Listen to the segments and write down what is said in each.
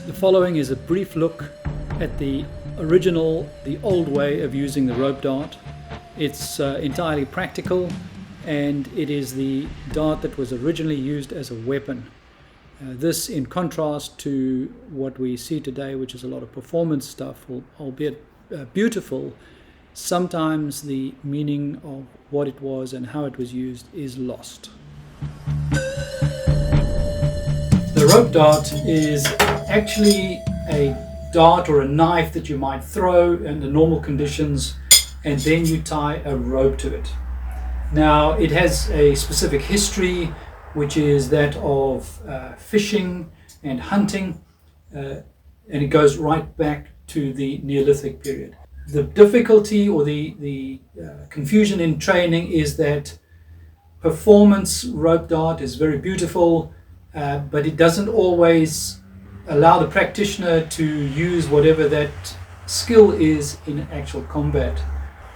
The following is a brief look at the old way of using the rope dart. It's entirely practical, and it is the dart that was originally used as a weapon. This in contrast to what we see today, which is a lot of performance stuff, albeit beautiful. Sometimes the meaning of what it was and how it was used is lost. The rope dart is actually a dart or a knife that you might throw under normal conditions, and then you tie a rope to it. Now, it has a specific history, which is that of fishing and hunting, and it goes right back to the Neolithic period. The difficulty or the confusion in training is that performance rope dart is very beautiful, but it doesn't always allow the practitioner to use whatever that skill is in actual combat.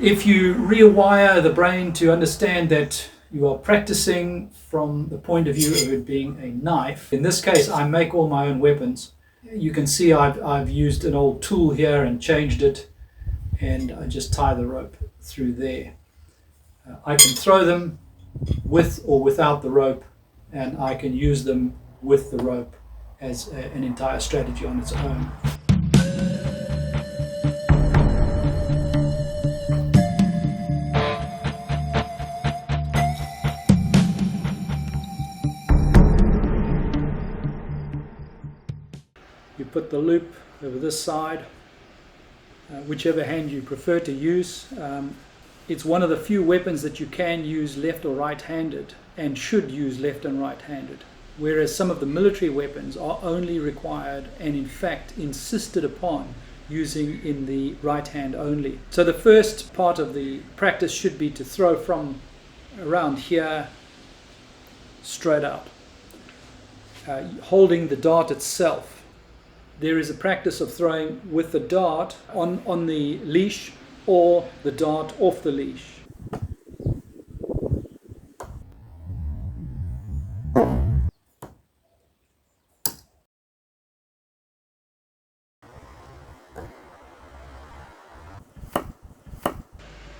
If you rewire the brain to understand that you are practicing from the point of view of it being a knife, in this case I make all my own weapons. You can see I've used an old tool here and changed it, and I just tie the rope through there. I can throw them with or without the rope, and I can use them with the rope as an entire strategy on its own. You put the loop over this side, whichever hand you prefer to use. It's one of the few weapons that you can use left or right-handed, and should use left and right-handed, whereas some of the military weapons are only required and in fact insisted upon using in the right hand only. So the first part of the practice should be to throw from around here straight out, holding the dart itself. There is a practice of throwing with the dart on the leash or the dart off the leash.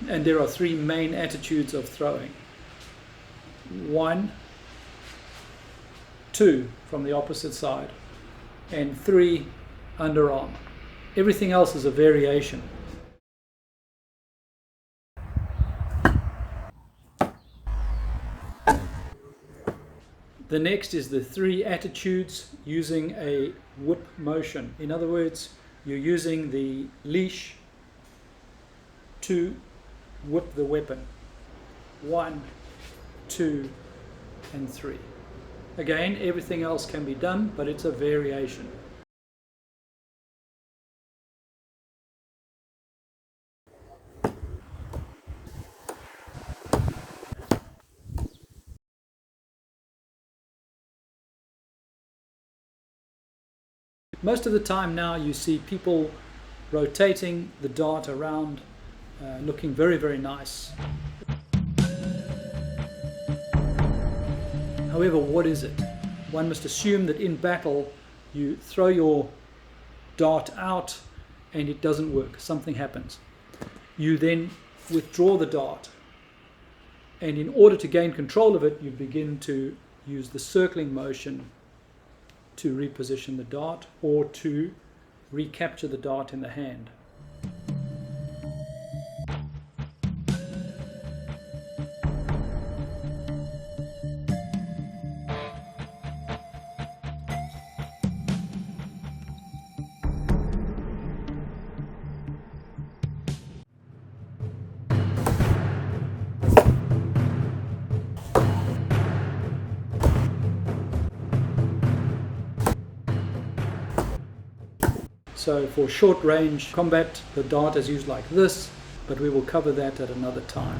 And there are three main attitudes of throwing. 1, 2 from the opposite side, and 3 underarm. Everything else is a variation. The next is the 3 attitudes using a whip motion. In other words, you're using the leash to whip the weapon. 1, 2, and 3. Again, everything else can be done, but it's a variation. Most of the time now you see people rotating the dart around, looking very, very nice. However, what is it? One must assume that in battle you throw your dart out and it doesn't work. Something happens. You then withdraw the dart, and in order to gain control of it, you begin to use the circling motion to reposition the dart or to recapture the dart in the hand. So for short range combat, the dart is used like this, but we will cover that at another time.